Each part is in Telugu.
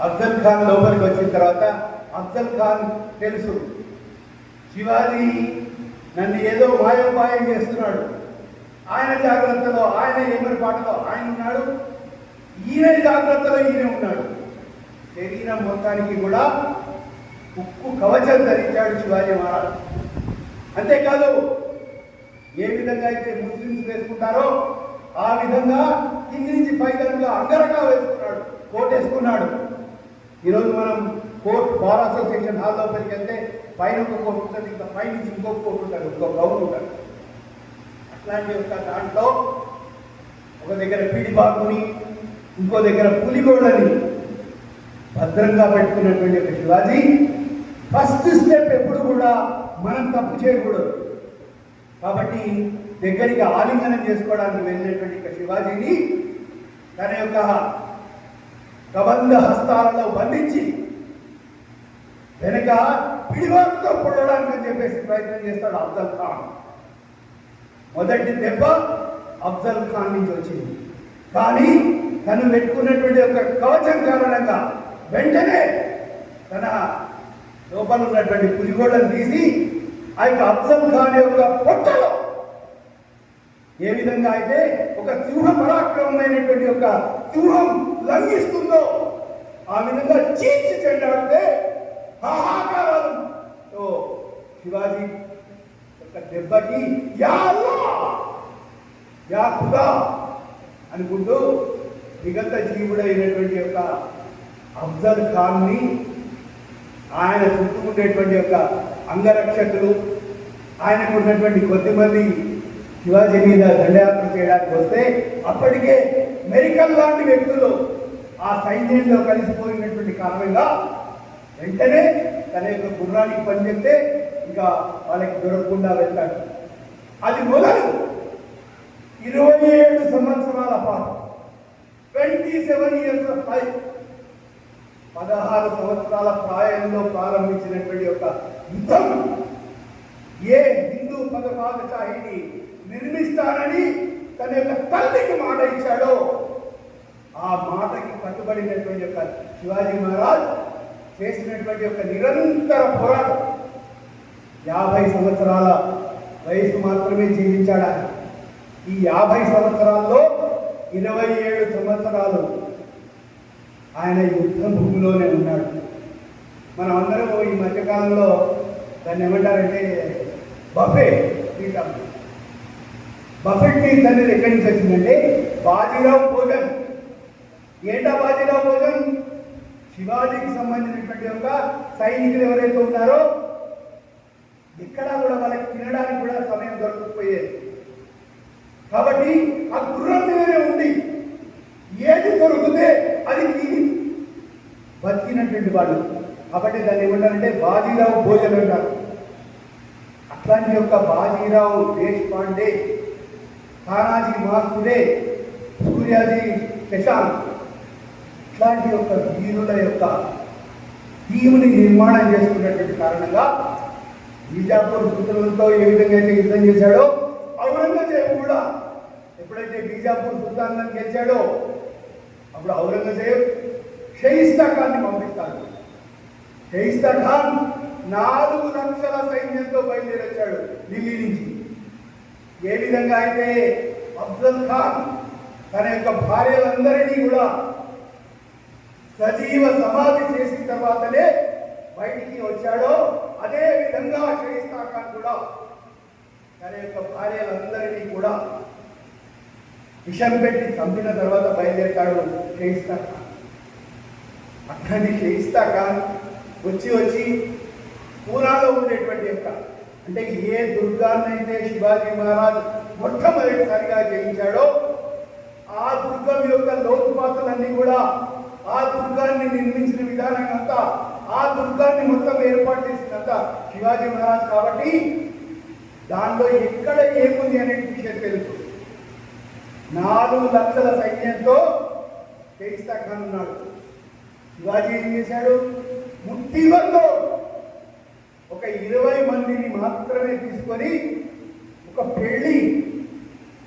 అఫ్జల్ ఖాన్ లోపలికి వచ్చిన తర్వాత అఫ్జల్ ఖాన్ తెలుసు, శివాజీ నన్ను ఏదో మాయోపాయం చేస్తున్నాడు, ఆయన జాగ్రత్తలో ఆయన ఏమరి పాటలో ఆయన ఉన్నాడు, ఈయన జాగ్రత్తలో ఈయన ఉన్నాడు. శరీరం మొత్తానికి కూడా ఉక్కు కవచం ధరించాడు శివాజీ మహారాజ్. అంతేకాదు, ఏ విధంగా అయితే ముస్లిమ్స్ వేసుకుంటారో ఆ విధంగా కింది నుంచి పైగా అంగరగా వేసుకున్నాడు, కోట్ వేసుకున్నాడు. ఈరోజు మనం కోర్ట్ బార్ అసోసియేషన్ హాల్ లోపలికి వెళ్తే పైన ఒక కోట్ ఉంటుంది, ఇంకా పైనుంచి ఇంకొక కోట్ ఉంటుంది, ఇంకొక గౌన్ ఉంటుంది. అట్లాంటి ఒక దాంట్లో ఒక దగ్గర పిడిబాకుని, ఇంకో దగ్గర పులిగోడని భద్రంగా పెట్టుకున్నటువంటి ఒక శివాజీ ఫస్ట్ స్టెప్ ఎప్పుడు కూడా మనం తప్పు చేయకూడదు. కాబట్టి దగ్గరికి ఆలింగనం చేసుకోవడానికి వెళ్ళినటువంటి ఒక శివాజీని తన యొక్క కబంధ హస్తాలలో బంధించి వెనక పిడివాకుతో పొడవడానికి అని చెప్పేసి ప్రయత్నం చేస్తాడు అఫ్జల్ ఖాన్. మొదటి దెబ్బ అఫ్జల్ ఖాన్ నుంచి వచ్చింది. కానీ తను పెట్టుకున్నటువంటి ఒక కవచం కారణంగా వెంటనే తన లోపల ఉన్నటువంటి పులిగోడను తీసి ఆ యొక్క అఫ్జల్ ఖాన్ యొక్క పొట్టలో ఏ విధంగా అయితే ఒక సింహ పరాక్రమమైనటువంటి ఒక సింహం లంఘిస్తుందో ఆ విధంగా చీల్చి చెండాడితే హాహాకారాలతో శివాజీ ఒక దెబ్బకి యా అల్లాహ్ యా ఖుదా అనుకుంటూ విగత జీవుడైనటువంటి యొక్క అఫ్జల్ ఖాన్ని ఆయన చుట్టుకునేటువంటి యొక్క అంగరక్షకులు, ఆయనకు ఉన్నటువంటి కొద్దిమంది శివాజీ మీద దండయాత్ర చేయడానికి వస్తే అప్పటికే మెరికల్ లాంటి వ్యక్తులు ఆ సైన్యంలో కలిసిపోయినటువంటి కారణంగా వెంటనే తన యొక్క గుర్రానికి పనిచేస్తే ఇంకా వాళ్ళకి దొరకకుండా వెళ్తాడు. అది మొదలు 27 సంవత్సరాల పాటు 27 years of life 16 సంవత్సరాల ప్రాయంలో ప్రారంభించినటువంటి యొక్క యుద్ధం ఏ హిందూ పదపాదశాహిని నిర్మిస్తానని తన యొక్క తల్లికి మాట ఇచ్చాడో ఆ మాటకి కట్టుబడినటువంటి యొక్క శివాజీ మహారాజ్ చేసినటువంటి యొక్క నిరంతర పోరాటం 50 సంవత్సరాల వయసు మాత్రమే జీవించాడు. ఈ 50 సంవత్సరాల్లో 27 సంవత్సరాలు ఆయన యుద్ధ భూమిలోనే ఉన్నాడు. మనం అందరం ఈ మధ్యకాలంలో దాన్ని ఏమంటారంటే బఫే తింటాం. బఫెట్ టీస్ అనేది ఎక్కడి నుంచి వచ్చిందంటే బాజీరావు భోజన్. ఏంటా బాజీరావు భోజన్? శివాజీకి సంబంధించినటువంటి యొక్క సైనికులు ఎవరైతే ఉన్నారో ఎక్కడా కూడా వాళ్ళకి తినడానికి కూడా సమయం దొరకకపోయేది. కాబట్టి ఆ గుర్రం మీదనే ఉండి ఏది దొరికితే అది తిని బతికినటువంటి వాళ్ళు. కాబట్టి దాన్ని ఏమంటారంటే బాజీరావు భోజన్ అంటారు. అట్లాంటి యొక్క బాజీరావు దేశపాండే, తానాజీ మాసుడే, సూర్యాజీ శశాంక్ ఇట్లాంటి యొక్క వీరుల యొక్క టీముని నిర్మాణం చేసుకున్నటువంటి కారణంగా బీజాపూర్ సుల్తాన్తో ఏ విధంగా అయితే యుద్ధం చేశాడో ఔరంగజేబు కూడా ఎప్పుడైతే బీజాపూర్ సుల్తాన్లను గెలిచాడో అప్పుడు ఔరంగజేబ్ షయిస్తా ఖాన్ని పంపిస్తాడు. షయిస్తా ఖాన్ 4 లక్షల సైన్యంతో బయలుదేరి వచ్చాడు ఢిల్లీ నుంచి. ఏ విధంగా అయితే అఫ్జల్ ఖాన్ తన యొక్క భార్యలందరినీ కూడా సజీవ సమాధి చేసిన తర్వాతనే బయటికి వచ్చాడో అదే విధంగా షయిస్తా ఖాన్ కూడా తన యొక్క భార్యలందరినీ కూడా విషం పెట్టి చంపిన తర్వాత బయలుదేరుతాడు షయిస్తా ఖాన్. అట్లాంటి షయిస్తా ఖాన్ వచ్చి పూనాలో ఉండేటువంటి యొక్క అంటే ఏ దుర్గాన్నైతే శివాజీ మహారాజ్ మొట్టమొదటిసారిగా జయించాడో ఆ దుర్గం యొక్క లోతుపాతులన్నీ కూడా ఆ దుర్గాన్ని నిర్మించిన విధానం అంతా ఆ దుర్గాన్ని మొత్తం ఏర్పాటు చేసినంత శివాజీ మహారాజ్. కాబట్టి దానిలో ఎక్కడ ఏముంది అనే విషయం తెలుసు. 4 లక్షల సైన్యంతో షయిస్తా ఖాన్ ఉన్నాడు. శివాజీ ఏం చేశాడు? ముట్టివల్లో ఒక 20 మందిని మాత్రమే తీసుకొని ఒక పెళ్లి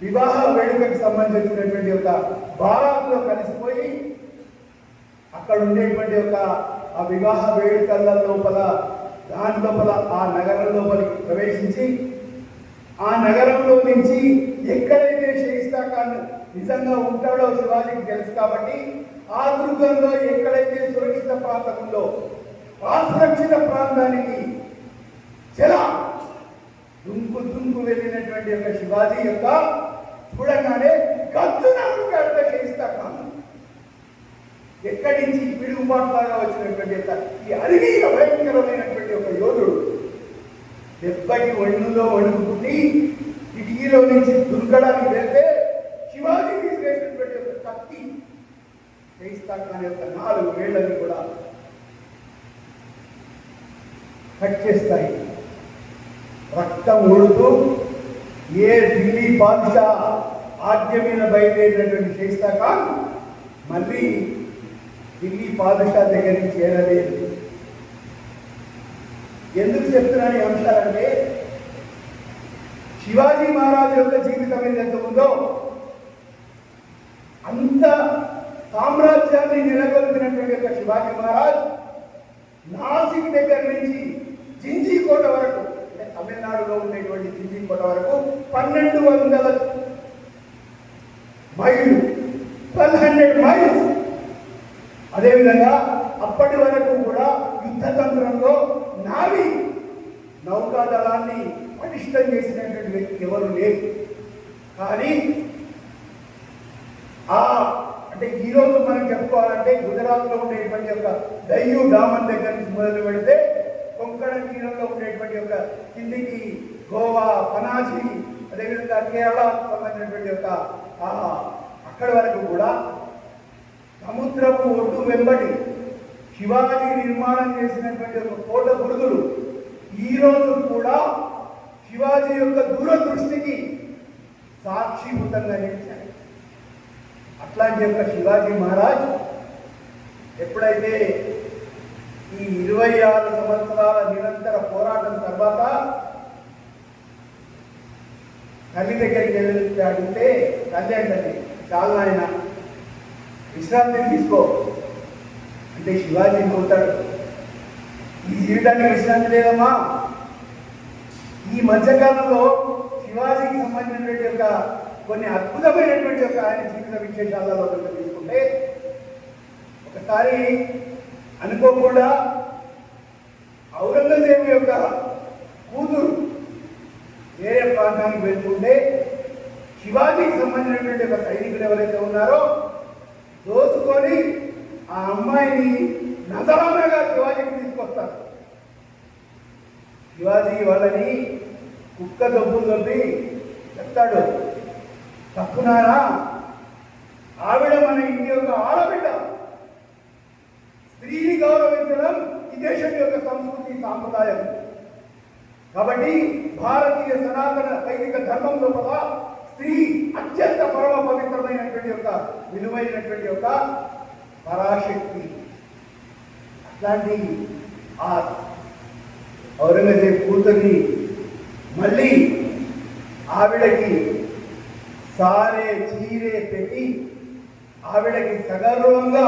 వివాహ వేడుకకి సంబంధించినటువంటి ఒక బారాత్లో కలిసిపోయి అక్కడ ఉండేటువంటి ఒక ఆ వివాహ వేడుకల లోపల దాని లోపల ఆ నగరం లోపలికి ప్రవేశించి ఆ నగరంలో నుంచి ఎక్కడైతే షాయిస్తా ఖాన్ నిజంగా ఉంటాడో శివాజీకి తెలుసు కాబట్టి ఆ దుర్గంలో ఎక్కడైతే సురక్షిత ప్రాంతం ఉందో ఆ సురక్షిత ప్రాంతానికి చాలా దుంకు వెళ్ళినటువంటి యొక్క శివాజీ యొక్క చూడగానే గద్దునాడు కడితే షాయిస్తా ఖాన్ ఎక్కడి నుంచి పిడుగుపాట్లాగా వచ్చినటువంటి యొక్క ఈ అరిగీయ భయంకరమైనటువంటి ఒక యోధుడు దెబ్బకి ఒళ్ళులో వణుకుతుంది కిటికీలో నుంచి దుర్గడానికి వెళ్తే శివాజీ తీసివేసినటువంటి ఒక కత్తి షాయిస్తా ఖాన్ యొక్క 4 వేళ్ళని కూడా కట్ చేస్తాయి. రక్తం ఊడుతూ ఏ ఢిల్లీ బాద్షా ఆజ్ఞ మీద బయలుదేరినటువంటి షాయిస్తా ఖాన్ మళ్ళీ ఢిల్లీ బాద్షా దగ్గరికి చేరలేదు. ఎందుకు చెప్తున్నాను ఈ అంశాలంటే శివాజీ మహారాజు యొక్క జీవితం ఏదైతే ఉందో అంత సామ్రాజ్యాన్ని నెలకొల్పినటువంటి యొక్క శివాజీ మహారాజ్ నాసిక్ దగ్గర నుంచి జింజీకోట వరకు అంటే తమిళనాడులో ఉండేటువంటి జింజీకోట వరకు 1200 మైళ్ళు 1200 మైల్స్. అదేవిధంగా అప్పటి వరకు కూడా యుద్ధతంత్రంలో నావి నౌకాదళాన్ని పటిష్టం చేసినటువంటి వ్యక్తి ఎవరు లేరు. కానీ అంటే ఈరోజు మనం చెప్పుకోవాలంటే గుజరాత్లో ఉండేటువంటి యొక్క దయ్యూ డామన్ దగ్గర నుంచి మొదలు పెడితే కొంకణ తీరంలో ఉండేటువంటి యొక్క కిందికి గోవా పనాజీ అదేవిధంగా కేరళకు సంబంధించినటువంటి యొక్క అక్కడి వరకు కూడా సముద్రపు ఒడ్డు వెంబడి శివాజీ నిర్మాణం చేసినటువంటి ఒక కోట బురుదులు ఈరోజు కూడా శివాజీ యొక్క దూరదృష్టికి సాక్షిభూతంగా నిలిచాయి. అట్లాంటి యొక్క శివాజీ మహారాజ్ ఎప్పుడైతే ఈ 26 సంవత్సరాల నిరంతర పోరాటం తర్వాత తల్లి దగ్గరికి వెళ్ళి అడిగితే తల్లి అంటే చాలా ఆయన విశ్రాంతి తీసుకో అంటే శివాజీ పోతాడు, ఈ జీవితానికి విశ్రాంతి లేదమ్మా. ఈ మధ్యకాలంలో శివాజీకి సంబంధించినటువంటి యొక్క కొన్ని అద్భుతమైనటువంటి యొక్క ఆయన జీవిత విశేషాలలో తీసుకుంటే ఒకసారి అనుకోకుండా ఔరంగజేబు యొక్క కూతురు వేరే ప్రాంతానికి వెళ్తుంటే శివాజీకి సంబంధించినటువంటి ఒక సైనికులు ఎవరైతే ఉన్నారో దోసుకొని ఆ అమ్మాయిని నజరానగా శివాజీకి తీసుకొస్తారు. శివాజీ వాళ్ళని కుక్క దొబ్బులు దొబ్బి చెప్తాడు, తప్పునారా ఆవిడ మన ఇంటి యొక్క ఆడబిడ్డ, స్త్రీని గౌరవించడం ఈ దేశం యొక్క సంస్కృతి సాంప్రదాయం. కాబట్టి భారతీయ సనాతన వైదిక ధర్మం లోపల స్త్రీ అత్యంత పరమ పవిత్రమైనటువంటి యొక్క విలువైనటువంటి యొక్క పరాశక్తి. అట్లాంటి ఆ ఔరంగజేబు కూతుర్ని మళ్ళీ ఆవిడకి సారే చీరే పెట్టి ఆవిడకి సగౌరవంగా